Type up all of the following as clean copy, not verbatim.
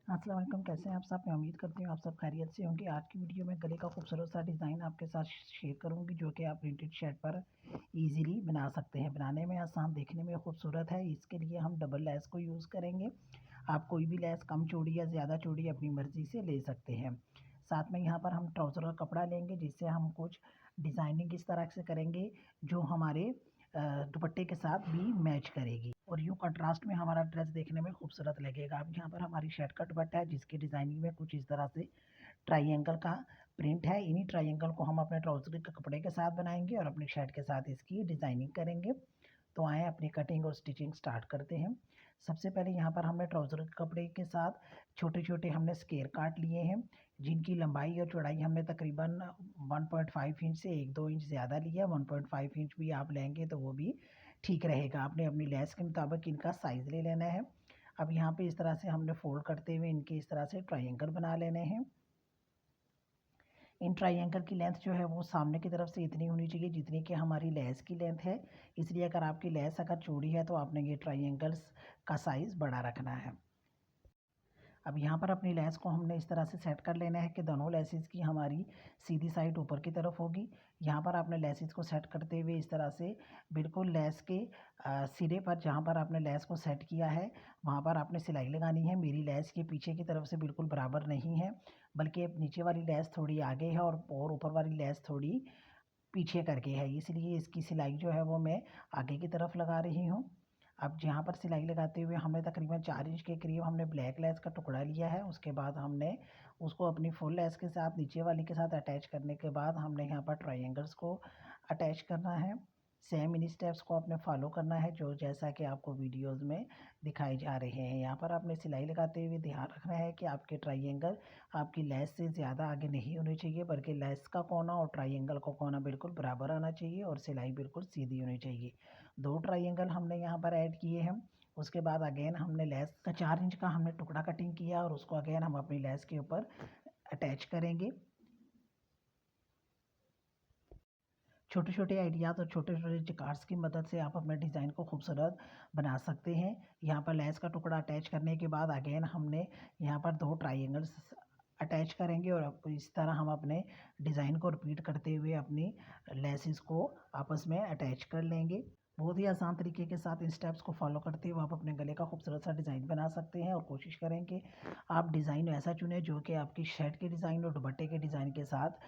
अस्सलाम वालेकुम, कैसे हैं आप सब। मैं उम्मीद करती हूँ आप सब खैरियत से होंगे। आज की वीडियो में गले का खूबसूरत सा डिज़ाइन आपके साथ शेयर करूँगी, जो कि आप प्रिंटेड शर्ट पर इजीली बना सकते हैं। बनाने में आसान, देखने में खूबसूरत है। इसके लिए हम डबल लेस को यूज़ करेंगे। आप कोई भी लेस कम चौड़ी या ज़्यादा चौड़ी अपनी मर्ज़ी से ले सकते हैं। साथ में यहाँ पर हम ट्राउज़र का कपड़ा लेंगे, जिससे हम कुछ डिज़ाइनिंग इस तरह से करेंगे जो हमारे दुपट्टे के साथ भी मैच करेगी और यूँ कंट्रास्ट में हमारा ड्रेस देखने में खूबसूरत लगेगा। अब यहाँ पर हमारी शर्ट का दुपट्टा है, जिसकी डिज़ाइनिंग में कुछ इस तरह से ट्रायंगल का प्रिंट है। इन्हीं ट्रायंगल को हम अपने ट्राउज़र के कपड़े के साथ बनाएंगे और अपनी शर्ट के साथ इसकी डिज़ाइनिंग करेंगे। तो आएँ अपनी कटिंग और स्टिचिंग स्टार्ट करते हैं। सबसे पहले यहाँ पर हमने ट्राउज़र के कपड़े के साथ छोटे-छोटे हमने स्क्वायर काट लिए हैं, जिनकी लंबाई और चौड़ाई हमने तकरीबन 1.5 इंच से 1-2 इंच ज़्यादा लिया है। 1.5 इंच भी आप लेंगे तो वो भी ठीक रहेगा। आपने अपनी लेस के मुताबिक इनका साइज़ ले लेना है। अब यहाँ पे इस तरह से हमने फ़ोल्ड करते हुए इनके इस तरह से ट्रायंगल बना लेने हैं। इन ट्रायंगल की लेंथ जो है वो सामने की तरफ से इतनी होनी चाहिए जितनी कि हमारी लेस की लेंथ है। इसलिए अगर आपकी लेस अगर चौड़ी है तो आपने ये ट्रायंगल्स का साइज़ बड़ा रखना है। अब यहाँ पर अपनी लेस को हमने इस तरह से सेट कर लेना है कि दोनों लेसेस की हमारी सीधी साइड ऊपर की तरफ होगी। यहाँ पर आपने लेसेस को सेट करते हुए इस तरह से बिल्कुल लेस के सिरे पर, जहाँ पर आपने लेस को सेट किया है, वहाँ पर आपने सिलाई लगानी है। मेरी लेस के पीछे की तरफ से बिल्कुल बराबर नहीं है, बल्कि नीचे वाली लेस थोड़ी आगे है और ऊपर वाली लेस थोड़ी पीछे करके है, इसलिए इसकी सिलाई जो है वो मैं आगे की तरफ लगा रही हूँ। अब जहाँ पर सिलाई लगाते हुए हमने तकरीबन 4 इंच के करीब हमने ब्लैक लेस का टुकड़ा लिया है। उसके बाद हमने उसको अपनी फुल लेस के साथ नीचे वाली के साथ अटैच करने के बाद हमने यहाँ पर ट्रायंगल्स को अटैच करना है। सेम इन स्टेप्स को आपने फॉलो करना है, जो जैसा कि आपको वीडियोज़ में दिखाए जा रहे हैं। यहाँ पर आपने सिलाई लगाते हुए ध्यान रखना है कि आपके ट्रायंगल आपकी लेस से ज़्यादा आगे नहीं होने चाहिए, बल्कि लेस का कोना और ट्रायंगल का कोना बिल्कुल बराबर आना चाहिए और सिलाई बिल्कुल सीधी होनी चाहिए। 2 ट्रायंगल हमने यहाँ पर ऐड किए हैं। उसके बाद अगेन हमने लेस का 4 इंच का हमने टुकड़ा कटिंग किया और उसको अगेन हम अपनी लेस के ऊपर अटैच करेंगे। छोटे-छोटे आइडियाज़ और छोटे-छोटे जिकार्ड्स की मदद से आप अपने डिज़ाइन को खूबसूरत बना सकते हैं। यहाँ पर लेस का टुकड़ा अटैच करने के बाद अगेन हमने यहाँ पर 2 ट्रायंगल्स अटैच करेंगे और अब इस तरह हम अपने डिज़ाइन को रिपीट करते हुए अपनी लेसेस को आपस में अटैच कर लेंगे। बहुत ही आसान तरीके के साथ इन स्टेप्स को फॉलो करते हुए आप अपने गले का खूबसूरत सा डिज़ाइन बना सकते हैं और कोशिश करें कि आप डिज़ाइन ऐसा चुनें जो कि आपकी शर्ट के डिज़ाइन और दुपट्टे के डिज़ाइन के साथ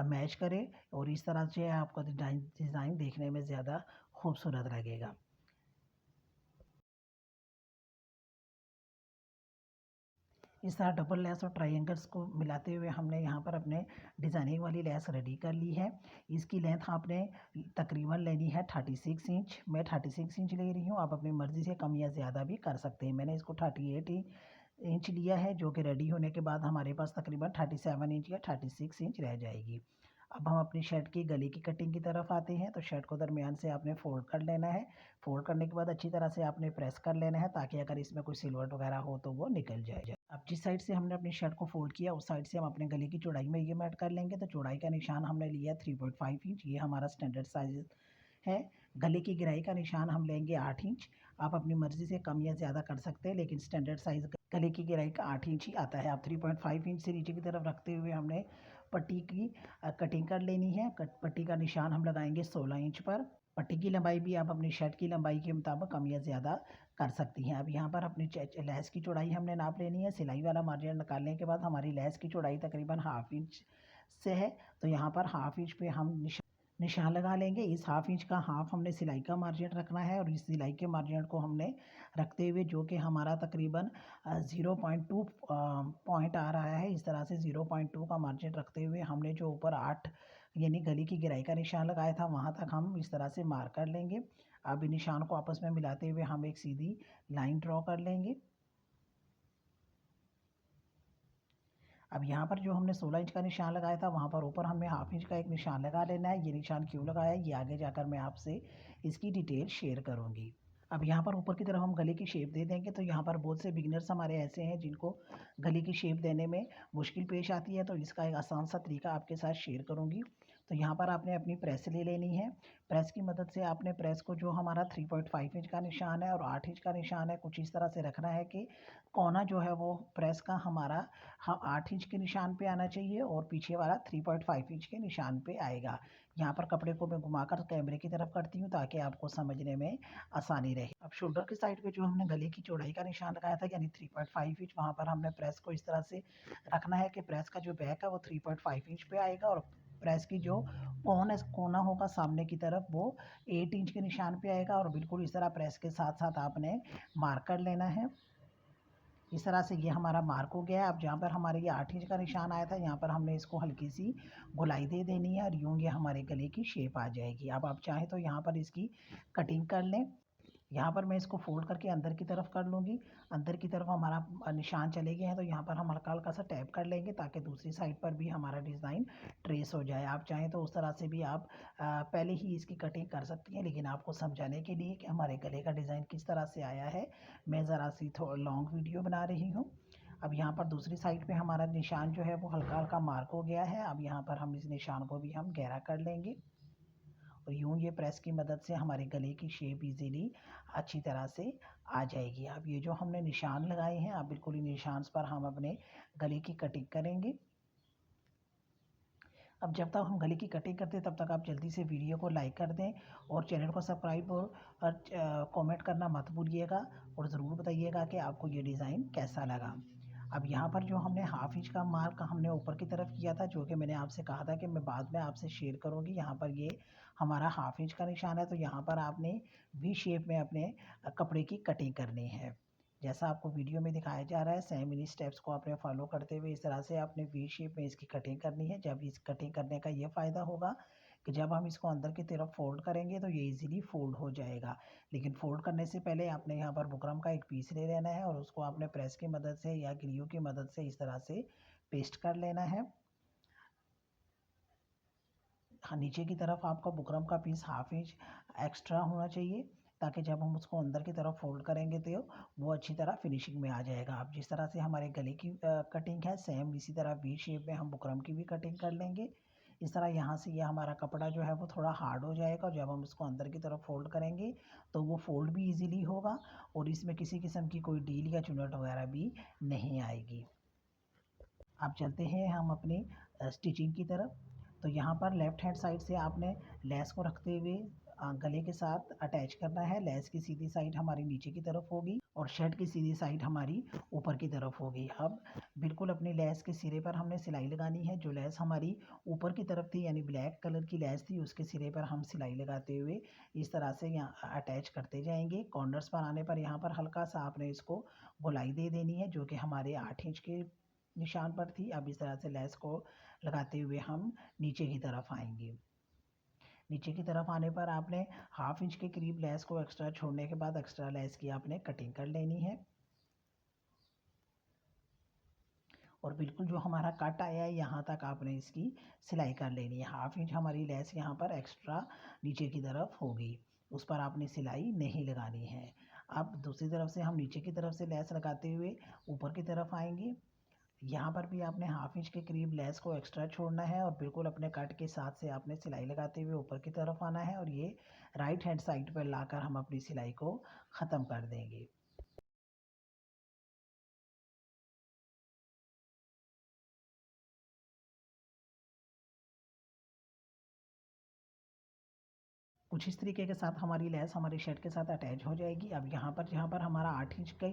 मैच करे और इस तरह से आपका डिज़ाइन देखने में ज़्यादा खूबसूरत लगेगा। इस तरह डबल लेस और ट्रायंगल्स को मिलाते हुए हमने यहाँ पर अपने डिज़ाइनिंग वाली लेस रेडी कर ली है। इसकी लेंथ आपने तकरीबन लेनी है 36 इंच। मैं 36 इंच ले रही हूँ, आप अपनी मर्ज़ी से कम या ज़्यादा भी कर सकते हैं। मैंने इसको 38 इंच लिया है, जो कि रेडी होने के बाद हमारे पास तकरीबन 37 इंच या 36 इंच रह जाएगी। अब हम अपनी शर्ट की गले की कटिंग की तरफ आते हैं। तो शर्ट को दरमियान से आपने फ़ोल्ड कर लेना है। फ़ोल्ड करने के बाद अच्छी तरह से आपने प्रेस कर लेना है, ताकि अगर इसमें कोई सिलवट वगैरह हो तो वो निकल जाए। अब जिस साइड से हमने अपनी शर्ट को फ़ोल्ड किया, उस साइड से हम अपने गले की चौड़ाई में ये ऐड कर लेंगे। तो चौड़ाई का निशान हमने लिया 3.5 इंच, ये हमारा स्टैंडर्ड साइज़ है। गले की गहराई का निशान हम लेंगे 8 इंच। आप अपनी मर्ज़ी से कम या ज़्यादा कर सकते हैं, लेकिन स्टैंडर्ड साइज़ गले की गहराई का 8 इंच ही आता है। आप 3.5 इंच से नीचे की तरफ रखते हुए हमने पट्टी की कटिंग कर लेनी है। पट्टी का निशान हम लगाएंगे 16 इंच पर। पट्टी की लंबाई भी आप अपनी शर्ट की लंबाई के मुताबिक कम या ज़्यादा कर सकती हैं। अब यहाँ पर अपनी लेस की चौड़ाई हमने नाप लेनी है। सिलाई वाला मार्जिन निकालने के बाद हमारी लेस की चौड़ाई तकरीबन हाफ इंच से है, तो यहाँ पर हाफ इंच पे हम निशान लगा लेंगे। इस हाफ इंच का हाफ हमने सिलाई का मार्जिन रखना है और इस सिलाई के मार्जिन को हमने रखते हुए, जो कि हमारा तकरीबन 0.2 पॉइंट आ रहा है, इस तरह से 0.2 का मार्जिन रखते हुए हमने जो ऊपर 8 यानी गले की गहराई का निशान लगाया था, वहाँ तक हम इस तरह से मार्क कर लेंगे। अब इन निशान को आपस में मिलाते हुए हम एक सीधी लाइन ड्रॉ कर लेंगे। अब यहाँ पर जो हमने 16 इंच का निशान लगाया था, वहाँ पर ऊपर हमें हाफ इंच का एक निशान लगा लेना है। ये निशान क्यों लगाया है, ये आगे जाकर मैं आपसे इसकी डिटेल शेयर करूँगी। अब यहाँ पर ऊपर की तरफ हम गले की शेप दे देंगे। तो यहाँ पर बहुत से बिगिनर्स हमारे ऐसे हैं जिनको गले की शेप देने में मुश्किल पेश आती है, तो इसका एक आसान सा तरीका आपके साथ शेयर करूँगी। तो यहाँ पर आपने अपनी प्रेस ले लेनी है। प्रेस की मदद से आपने प्रेस को जो हमारा 3.5 इंच का निशान है और 8 इंच का निशान है, कुछ इस तरह से रखना है कि कोना जो है वो प्रेस का हमारा 8 इंच के निशान पे आना चाहिए और पीछे वाला 3.5 इंच के निशान पे आएगा। यहाँ पर कपड़े को मैं घुमाकर कैमरे की तरफ करती हूँ ताकि आपको समझने में आसानी रहे। अब शोल्डर के साइड पे जो हमने गले की चौड़ाई का निशान लगाया था यानी 3.5 इंच, वहाँ पर हमने प्रेस को इस तरह से रखना है कि प्रेस का जो बैक है वो 3.5 इंच पे आएगा और प्रेस की जो कोना होगा सामने की तरफ वो 8 इंच के निशान पे आएगा और बिल्कुल इस तरह प्रेस के साथ साथ आपने मार्क कर लेना है। इस तरह से ये हमारा मार्क हो गया है। अब जहाँ पर हमारे ये 8 इंच का निशान आया था यहाँ पर हमने इसको हल्की सी गोलाई दे देनी है और यूँ ये हमारे गले की शेप आ जाएगी। अब आप चाहें तो यहाँ पर इसकी कटिंग कर लें। यहाँ पर मैं इसको फोल्ड करके अंदर की तरफ कर लूँगी। अंदर की तरफ हमारा निशान चले गए हैं तो यहाँ पर हम हल्का हल्का सा टैप कर लेंगे ताकि दूसरी साइड पर भी हमारा डिज़ाइन ट्रेस हो जाए। आप चाहें तो उस तरह से भी आप पहले ही इसकी कटिंग कर सकती हैं, लेकिन आपको समझाने के लिए कि हमारे गले का डिज़ाइन किस तरह से आया है मैं ज़रा सी लॉन्ग वीडियो बना रही हूँ। अब यहाँ पर दूसरी साइड पे हमारा निशान जो है वो हल्का हल्का मार्क हो गया है। अब यहाँ पर हम इस निशान को भी हम गहरा कर लेंगे और यूँ ये प्रेस की मदद से हमारे गले की शेप इजीली अच्छी तरह से आ जाएगी। अब ये जो हमने निशान लगाए हैं अब बिल्कुल इन निशान पर हम अपने गले की कटिंग करेंगे। अब जब तक हम गले की कटिंग करते हैं तब तक आप जल्दी से वीडियो को लाइक कर दें और चैनल को सब्सक्राइब और कमेंट करना मत भूलिएगा और ज़रूर बताइएगा कि आपको ये डिज़ाइन कैसा लगा। अब यहाँ पर जो हमने हाफ इंच का मार्क हमने ऊपर की तरफ किया था, जो कि मैंने आपसे कहा था कि मैं बाद में आपसे शेयर करूँगी। यहाँ पर ये हमारा हाफ इंच का निशान है तो यहाँ पर आपने वी शेप में अपने कपड़े की कटिंग करनी है। जैसा आपको वीडियो में दिखाया जा रहा है सेम इन्हीं स्टेप्स को आपने फॉलो करते हुए इस तरह से आपने वी शेप में इसकी कटिंग करनी है। जब इस कटिंग करने का ये फ़ायदा होगा कि जब हम इसको अंदर की तरफ फोल्ड करेंगे तो ये इजीली फोल्ड हो जाएगा। लेकिन फोल्ड करने से पहले आपने यहाँ पर बुकरम का एक पीस ले लेना है और उसको आपने प्रेस की मदद से या ग्लू की मदद से इस तरह से पेस्ट कर लेना है। हाँ, नीचे की तरफ आपका बुकरम का पीस हाफ इंच एक्स्ट्रा होना चाहिए ताकि जब हम उसको अंदर की तरफ फोल्ड करेंगे तो वो अच्छी तरह फिनिशिंग में आ जाएगा। अब जिस तरह से हमारे गले की कटिंग है सेम इसी तरह वी शेप में हम बुकरम की भी कटिंग कर लेंगे। इस तरह यहाँ से ये हमारा कपड़ा जो है वो थोड़ा हार्ड हो जाएगा और जब हम इसको अंदर की तरफ फोल्ड करेंगे तो वो फोल्ड भी ईजीली होगा और इसमें किसी किस्म की कोई डील या चुनट वगैरह भी नहीं आएगी। अब चलते हैं हम अपनी स्टिचिंग की तरफ। तो यहाँ पर लेफ़्ट हैंड साइड से आपने लेस को रखते हुए गले के साथ अटैच करना है। लेस की सीधी साइड हमारी नीचे की तरफ होगी और शर्ट की सीधी साइड हमारी ऊपर की तरफ होगी। अब बिल्कुल अपनी लेस के सिरे पर हमने सिलाई लगानी है। जो लेस हमारी ऊपर की तरफ थी यानी ब्लैक कलर की लेस थी उसके सिरे पर हम सिलाई लगाते हुए इस तरह से यहाँ अटैच करते जाएंगे। कॉर्नर्स पर आने पर यहाँ पर हल्का सा आपने इसको गोलाई दे देनी है जो कि हमारे 8 इंच के निशान पर थी। अब इस तरह से लेस को लगाते हुए हम नीचे की तरफ आएंगे। नीचे की तरफ आने पर आपने हाफ इंच के करीब लेस को एक्स्ट्रा छोड़ने के बाद एक्स्ट्रा लेस की आपने कटिंग कर लेनी है और बिल्कुल जो हमारा कट आया है यहाँ तक आपने इसकी सिलाई कर लेनी है। हाफ इंच हमारी लेस यहाँ पर एक्स्ट्रा नीचे की तरफ होगी, उस पर आपने सिलाई नहीं लगानी है। अब दूसरी तरफ से हम नीचे की तरफ से लेस लगाते हुए ऊपर की तरफ आएंगे। यहाँ पर भी आपने हाफ इंच के करीब लेस को एक्स्ट्रा छोड़ना है और बिल्कुल अपने कट के साथ से आपने सिलाई लगाते हुए ऊपर की तरफ आना है और ये राइट हैंड साइड पर लाकर हम अपनी सिलाई को ख़त्म कर देंगे। कुछ इस तरीके के साथ हमारी लेस हमारी शर्ट के साथ अटैच हो जाएगी। अब यहाँ पर जहाँ पर हमारा 8 इंच के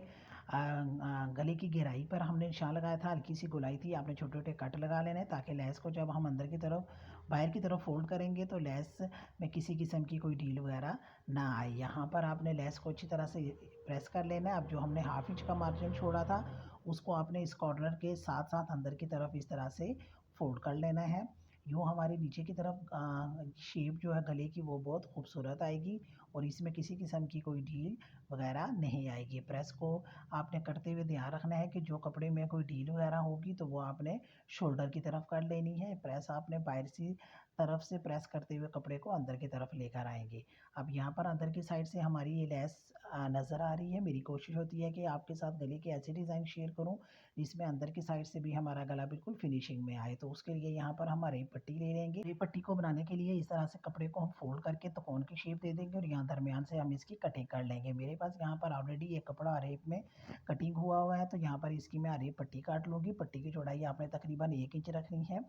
गले की गहराई पर हमने निशान लगाया था, हल्की सी गोलाई थी, आपने छोटे छोटे कट लगा लेने ताकि लेस को जब हम अंदर की तरफ बाहर की तरफ फोल्ड करेंगे तो लेस में किसी किस्म की कोई ढील वगैरह ना आए। यहाँ पर आपने लेस को अच्छी तरह से प्रेस कर लेना है। अब जो हमने हाफ इंच का मार्जिन छोड़ा था उसको आपने इस कॉर्नर के साथ साथ अंदर की तरफ इस तरह से फोल्ड कर लेना है। यूँ हमारी नीचे की तरफ शेप जो है गले की वो बहुत खूबसूरत आएगी और इसमें किसी किस्म की कोई ढील वगैरह नहीं आएगी। प्रेस को आपने करते हुए ध्यान रखना है कि जो कपड़े में कोई ढील वगैरह होगी तो वो आपने शोल्डर की तरफ कर लेनी है। प्रेस आपने बाहर सी तरफ से प्रेस करते हुए कपड़े को अंदर की तरफ लेकर आएंगे। अब यहाँ पर अंदर की साइड से हमारी ये लेस नज़र आ रही है। मेरी कोशिश होती है कि आपके साथ गले के ऐसे डिज़ाइन शेयर करूँ जिसमें अंदर की साइड से भी हमारा गला बिल्कुल फिनिशिंग में आए। तो उसके लिए यहाँ पर हम रेप पट्टी ले लेंगे। रेप पट्टी को बनाने के लिए इस तरह से कपड़े को हम फोल्ड करके त्रिकोण की शेप दे देंगे और यहाँ दरमियान से हम इसकी कटिंग कर लेंगे। मेरे पास यहाँ पर ऑलरेडी ये कपड़ा रेप में कटिंग हुआ है, तो यहाँ पर इसकी मैं रेप पट्टी काट लूँगी। पट्टी की चौड़ाई आपने तकरीबन 1 इंच रखनी है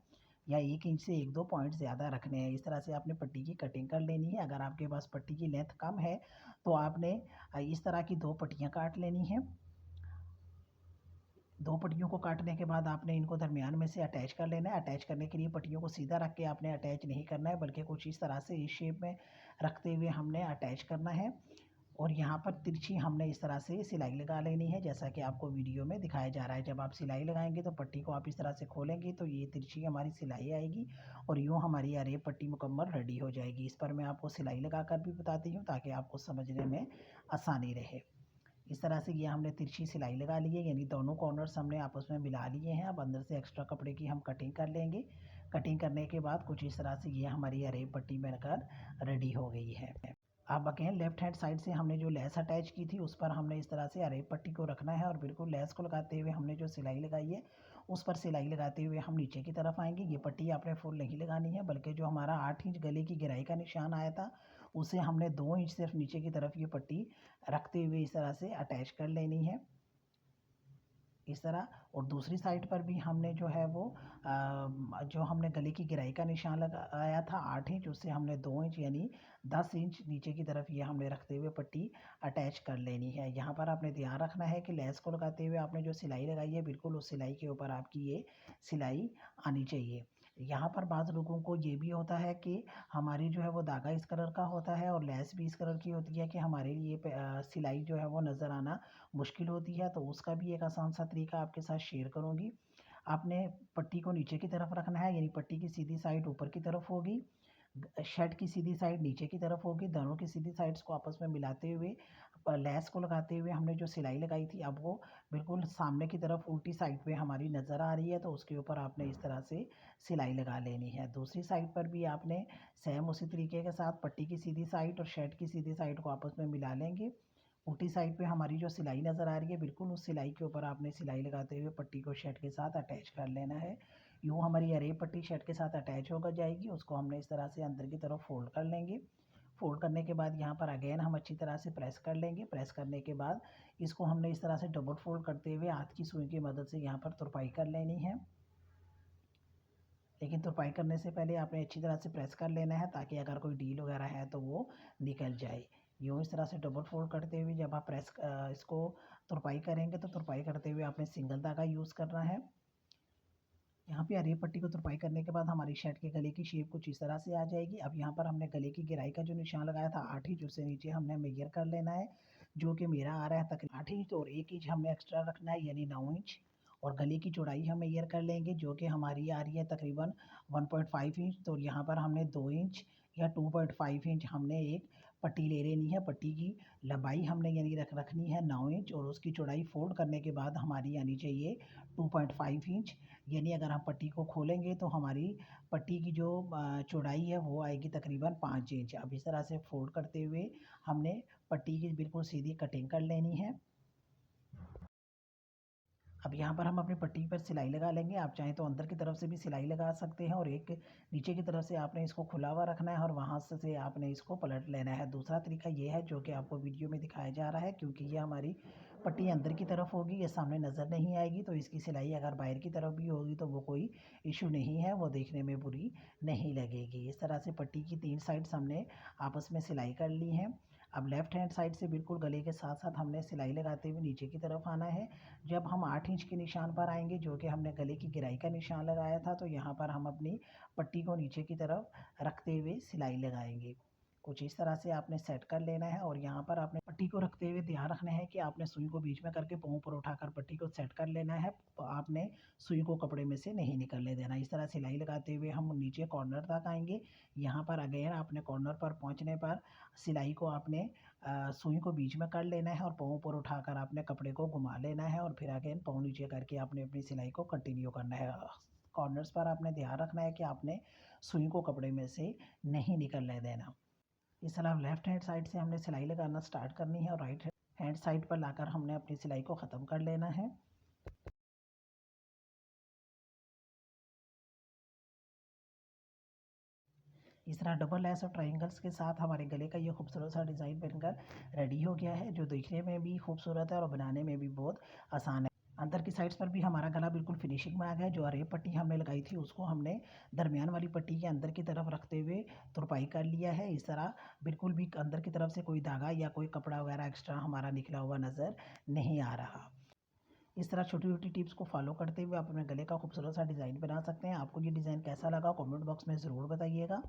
या 1 इंच से 1-2 पॉइंट ज़्यादा रखने हैं। इस तरह से आपने पट्टी की कटिंग कर लेनी है। अगर आपके पास पट्टी की लेंथ कम है तो आपने इस तरह की 2 पट्टियाँ काट लेनी हैं। 2 पट्टियों को काटने के बाद आपने इनको दरमियान में से अटैच कर लेना है। अटैच करने के लिए पट्टियों को सीधा रख के आपने अटैच नहीं करना है, बल्कि कुछ इस तरह से इस शेप में रखते हुए हमने अटैच करना है। और यहाँ पर तिरछी हमने इस तरह से सिलाई लगा लेनी है, जैसा कि आपको वीडियो में दिखाया जा रहा है। जब आप सिलाई लगाएंगे तो पट्टी को आप इस तरह से खोलेंगे तो ये तिरछी हमारी सिलाई आएगी और यूँ हमारी अरेब पट्टी मुकम्मल रेडी हो जाएगी। इस पर मैं आपको सिलाई लगा कर भी बताती हूँ ताकि आपको समझने में आसानी रहे। इस तरह से ये हमने तिरछी सिलाई लगा ली है, यानी दोनों कॉर्नर्स हमने आपस में मिला लिए हैं। अब अंदर से एक्स्ट्रा कपड़े की हम कटिंग कर लेंगे। कटिंग करने के बाद कुछ इस तरह से ये हमारी अरेब पट्टी बनकर रेडी हो गई है। अब अगेन लेफ्ट हैंड साइड से हमने जो लेस अटैच की थी उस पर हमने इस तरह से अरेब पट्टी को रखना है और बिल्कुल लेस को लगाते हुए हमने जो सिलाई लगाई है उस पर सिलाई लगाते हुए हम नीचे की तरफ आएंगे। ये पट्टी आपने फुल नहीं लगानी है, बल्कि जो हमारा 8 इंच गले की गिराई का निशान आया था उसे हमने 2 इंच सिर्फ नीचे की तरफ ये पट्टी रखते हुए इस तरह से अटैच कर लेनी है, इस तरह। और दूसरी साइड पर भी हमने जो है वो जो हमने गले की गिराई का निशान लगाया था 8 इंच, उससे हमने 2 इंच यानी 10 इंच नीचे की तरफ ये हमने रखते हुए पट्टी अटैच कर लेनी है। यहाँ पर आपने ध्यान रखना है कि लेस को लगाते हुए आपने जो सिलाई लगाई है बिल्कुल उस सिलाई के ऊपर आपकी ये सिलाई आनी चाहिए। यहाँ पर बाज़ लोगों को ये भी होता है कि हमारी जो है वो धागा इस कलर का होता है और लेस भी इस कलर की होती है कि हमारे लिए सिलाई जो है वो नज़र आना मुश्किल होती है। तो उसका भी एक आसान सा तरीका आपके साथ शेयर करूँगी। आपने पट्टी को नीचे की तरफ रखना है, यानी पट्टी की सीधी साइड ऊपर की तरफ होगी, शर्ट की सीधी साइड नीचे की तरफ होगी। दोनों की सीधी साइड्स को आपस में मिलाते हुए लेस को लगाते हुए हमने जो सिलाई लगाई थी अब वो बिल्कुल सामने की तरफ उल्टी साइड पे हमारी नज़र आ रही है, तो उसके ऊपर आपने इस तरह से सिलाई लगा लेनी है। दूसरी साइड पर भी आपने सेम उसी तरीके के साथ पट्टी की सीधी साइड और शर्ट की सीधी साइड को आपस में मिला लेंगे। उल्टी साइड पे हमारी जो सिलाई नज़र आ रही है बिल्कुल उस सिलाई के ऊपर आपने सिलाई लगाते हुए पट्टी को शर्ट के साथ अटैच कर लेना है। यूँ हमारी अरेब पट्टी शर्ट के साथ अटैच होकर जाएगी। उसको हमने इस तरह से अंदर की तरफ फोल्ड कर लेंगे। फोल्ड करने के बाद यहाँ पर अगेन हम अच्छी तरह से प्रेस कर लेंगे। प्रेस करने के बाद इसको हमने इस तरह से डबल फोल्ड करते हुए हाथ की सुई की मदद से यहाँ पर तुरपाई कर लेनी है। लेकिन तुरपाई करने से पहले आपने अच्छी तरह से प्रेस कर लेना है ताकि अगर कोई ढील वगैरह है तो वो निकल जाए। यूँ इस तरह से डबल फोल्ड करते हुए जब आप इसको तुरपाई करेंगे तो तुरपाई करते हुए आपने सिंगल धागा यूज़ करना है। यहाँ पे अरेब पट्टी को तुरपाई करने के बाद हमारी शर्ट के गले की शेप कुछ इस तरह से आ जाएगी। अब यहाँ पर हमने गले की गिराई का जो निशान लगाया था 8 इंच, उससे नीचे हमने मेजर कर लेना है, जो कि मेरा आ रहा है तकरीबन 8 इंच और 1 इंच हमने एक्स्ट्रा रखना है यानी 9 इंच। और गले की चौड़ाई हम मेजर कर लेंगे जो कि हमारी आ रही है तकरीबन 1.5 इंच। तो यहाँ पर हमने 2 इंच या 2.5 इंच हमने एक पट्टी ले लेनी है। पट्टी की लंबाई हमने यानी रखनी है 9 इंच और उसकी चौड़ाई फोल्ड करने के बाद हमारी आनी चाहिए 2.5 इंच। यानी अगर हम पट्टी को खोलेंगे तो हमारी पट्टी की जो चौड़ाई है वो आएगी तकरीबन 5 इंच। अब इस तरह से फोल्ड करते हुए हमने पट्टी की बिल्कुल सीधी कटिंग कर लेनी है। अब यहाँ पर हम अपनी पट्टी पर सिलाई लगा लेंगे। आप चाहें तो अंदर की तरफ से भी सिलाई लगा सकते हैं और एक नीचे की तरफ से आपने इसको खुला हुआ रखना है और वहाँ से आपने इसको पलट लेना है। दूसरा तरीका ये है जो कि आपको वीडियो में दिखाया जा रहा है, क्योंकि ये हमारी पट्टी अंदर की तरफ होगी, ये सामने नज़र नहीं आएगी, तो इसकी सिलाई अगर बाहर की तरफ भी होगी तो वो कोई इशू नहीं है, वो देखने में बुरी नहीं लगेगी। इस तरह से पट्टी की 3 साइड्स हमने आपस में सिलाई कर ली हैं। अब लेफ़्ट हैंड साइड से बिल्कुल गले के साथ साथ हमने सिलाई लगाते हुए नीचे की तरफ आना है। जब हम 8 इंच के निशान पर आएंगे जो कि हमने गले की गिराई का निशान लगाया था, तो यहाँ पर हम अपनी पट्टी को नीचे की तरफ रखते हुए सिलाई लगाएंगे। कुछ इस तरह से आपने सेट कर लेना है और यहाँ पर आपने पट्टी को रखते हुए ध्यान रखना है कि आपने सुई को बीच में करके पाँव पर उठाकर पट्टी को सेट कर लेना है। तो आपने सुई को कपड़े में से नहीं निकलने देना। इस तरह सिलाई लगाते हुए हम नीचे कॉर्नर तक आएंगे। यहाँ पर अगेन आपने कॉर्नर पर पहुँचने पर सिलाई को आपने सुई को बीच में कर लेना है और पाँव पर उठाकर आपने कपड़े को घुमा लेना है और फिर अगेन पाँव नीचे करके आपने अपनी सिलाई को कंटिन्यू करना है। कॉर्नर्स पर आपने ध्यान रखना है कि आपने सुई को कपड़े में से नहीं निकलने देना। इस तरह लेफ्ट हैंड साइड से हमने सिलाई लगाना स्टार्ट करनी है और राइट हैंड साइड पर लाकर हमने अपनी सिलाई को ख़त्म कर लेना है। इस तरह डबल लेस और ट्रायंगल्स के साथ हमारे गले का ये खूबसूरत सा डिज़ाइन बनकर रेडी हो गया है, जो देखने में भी खूबसूरत है और बनाने में भी बहुत आसान है। अंदर की साइड्स पर भी हमारा गला बिल्कुल फिनिशिंग में आ गया है। जो अरेब पट्टी हमने लगाई थी उसको हमने दरमियान वाली पट्टी के अंदर की तरफ रखते हुए तुरपाई कर लिया है। इस तरह बिल्कुल भी अंदर की तरफ से कोई धागा या कोई कपड़ा वगैरह एक्स्ट्रा हमारा निकला हुआ नज़र नहीं आ रहा। इस तरह छोटी छोटी टिप्स को फॉलो करते हुए आप अपने गले का खूबसूरत सा डिज़ाइन बना सकते हैं। आपको ये डिज़ाइन कैसा लगा कमेंट बॉक्स में ज़रूर बताइएगा।